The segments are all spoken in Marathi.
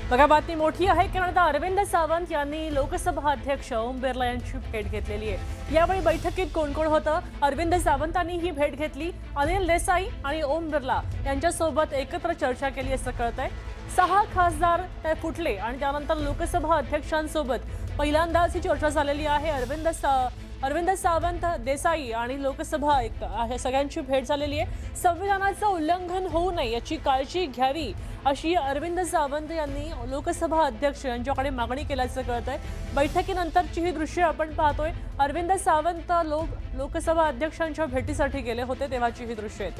बघा, बातमी मोठी आहे कारण आता अरविंद सावंत यांनी लोकसभा अध्यक्ष ओम बिर्ला यांची भेट घेतलेली आहे। यावेळी बैठकीत कोण कोण होतं? अरविंद सावंतांनी ही भेट घेतली, अनिल देसाई आणि ओम बिर्ला यांच्यासोबत एकत्र चर्चा केली असं कळतंय। 6 खासदार फुटले आणि त्यानंतर लोकसभा अध्यक्षांसोबत पहिल्यांदाच ही चर्चा झालेली आहे। अरविंद सावंत, देसाई आणि लोकसभा हे सगळ्यांची भेट झालेली आहे। संविधानाचं उल्लंघन होऊ नये याची काळजी घ्यावी अशी अरविंद सावंत यांनी लोकसभा अध्यक्ष यांच्याकडे मागणी केल्याचं कळतंय। बैठकीनंतरची ही दृश्य आपण पाहतोय। अरविंद सावंत लोकसभा अध्यक्षांच्या भेटीसाठी गेले होते तेव्हाची ही दृश्य आहेत।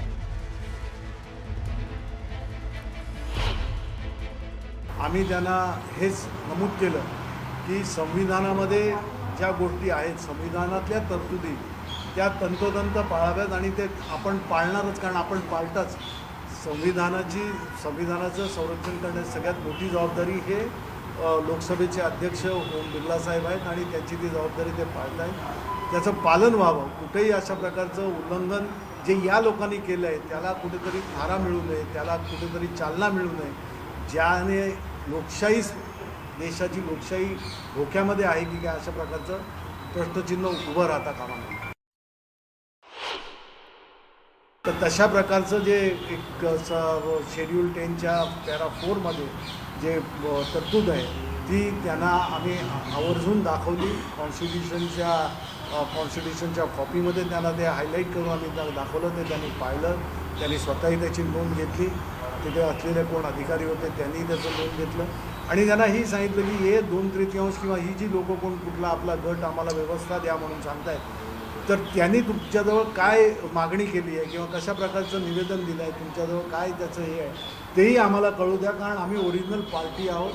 आम्ही त्यांना हेच नमूद केलं की संविधानामध्ये ज्या गोष्टी आहेत, संविधानातल्या तरतुदी त्या तंतोतंत पाळाव्यात आणि ते आपण पाळणारच, कारण आपण पाळताच। संविधानाचं संरक्षण करण्याची सगळ्यात मोठी जबाबदारी हे लोकसभेचे अध्यक्ष ओम बिर्ला साहेब आहेत आणि त्यांची ती जबाबदारी ते पाळत आहेत। त्याचं पालन व्हावं। कुठेही अशा प्रकारचं उल्लंघन जे या लोकांनी केलं आहे त्याला कुठेतरी थारा मिळू नये, त्याला कुठेतरी चालना मिळू नये, ज्याने लोकशाही, देशाची लोकशाही धोक्यामध्ये आहे की काय, अशा प्रकारचं प्रश्नचिन्ह उभं राहता कामा नये। तर तशा प्रकारचं जे एक शेड्यूल 10च्या पॅरा 4मध्ये जे तरतूद आहे ती त्यांना आम्ही आवर्जून दाखवली। कॉन्स्टिट्यूशनच्या कॉपीमध्ये त्यांना ते हायलाईट करून आम्ही त्यांना दाखवलं, ते त्यांनी पाहिलं, त्यांनी स्वतःही त्याची नोंद घेतली। तिथे असलेले कोण अधिकारी होते त्यांनी त्याचं नोंद घेतलं आणि त्यांना ही सांगितलं की हे 2/3 किंवा ही जी लोक कोण कुठला आपला गट आम्हाला व्यवस्था द्या म्हणून सांगतायत, तर त्यांनी तुमच्याजवळ काय मागणी केली आहे किंवा कशा प्रकारचं निवेदन दिलं आहे, तुमच्याजवळ काय त्याचं हे आहे तेही आम्हाला कळू द्या, कारण आम्ही ओरिजिनल पार्टी आहोत।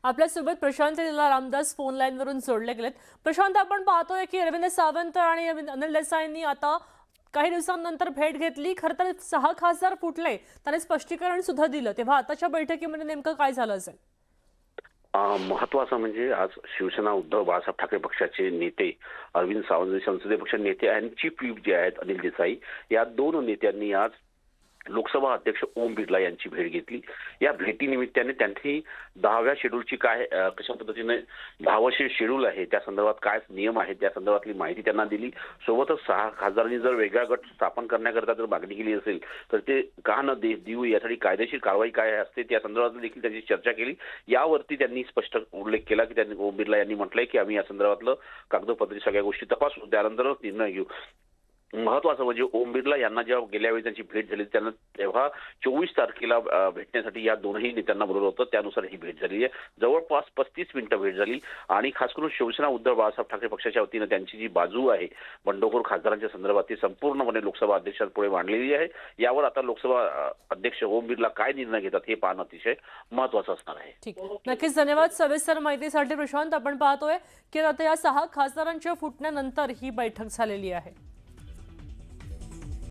आपल्यासोबत प्रशांत लीला रामदास फोन लाईनवरून जोडले गेलेत। प्रशांत, आपण पाहतोय की अरविंद सावंत आणि अनिल देसाईंनी आता काही दिवसांनंतर भेट घेतली। खरं तर 6 खासदार फुटले, त्याने स्पष्टीकरण सुद्धा दिलं, तेव्हा आताच्या बैठकीमध्ये नेमकं काय झालं असेल? महत्वाचं म्हणजे आज शिवसेना उद्धव बाळासाहेब ठाकरे पक्षाचे नेते अरविंद सावंत, संसदीय पक्ष नेते आणि चीफ व्हीप जे आहेत अनिल देसाई, या 2 नेत्यांनी आज लोकसभा अध्यक्ष ओम बिर्ला यांची भेट घेतली। या भेटीनिमित्ताने त्यांनी 10व्या शेड्यूलची काय, कशा पद्धतीने 10वं शेड्यूल आहे त्या संदर्भात काय नियम आहेत त्या संदर्भातली माहिती त्यांना दिली। सोबतच 6 खासदारांनी जर वेगळा गट स्थापन करण्याकरता जर मागणी केली असेल तर ते का न देऊ, यासाठी कायदेशीर कारवाई काय असते त्या संदर्भात देखील त्यांची चर्चा केली। यावरती त्यांनी स्पष्ट उल्लेख केला की त्यांनी ओम बिर्ला यांनी म्हटलंय की आम्ही या संदर्भातलं कागदोपत्री सगळ्या गोष्टी तपासू, त्यानंतरच निर्णय घेऊ। महत्वाचं म्हणजे ओम बिर्ला यांना जेव्हा गेल्या वेळी त्यांची भेट झाली त्यांना तेव्हा 24 तारखेला भेटण्यासाठी या दोनही नेत्यांना बोलवलं होतं, त्यानुसार ही भेट झाली आहे। जवळपास 35 मिनिटं भेट झाली आणि खास करून शिवसेना उद्धव बाळासाहेब ठाकरे पक्षाच्या वतीनं त्यांची जी बाजू आहे बंडखोर खासदारांच्या संदर्भात ती संपूर्णपणे लोकसभा अध्यक्षांपुढे मांडलेली आहे। यावर आता लोकसभा अध्यक्ष ओम बिर्ला काय निर्णय घेतात हे पाहणं अतिशय महत्वाचं असणार आहे। ठीक, नक्कीच धन्यवाद सविस्तर माहितीसाठी प्रशांत। आपण पाहतोय की आता या 6 खासदारांच्या फुटण्यानंतर ही बैठक झालेली आहे।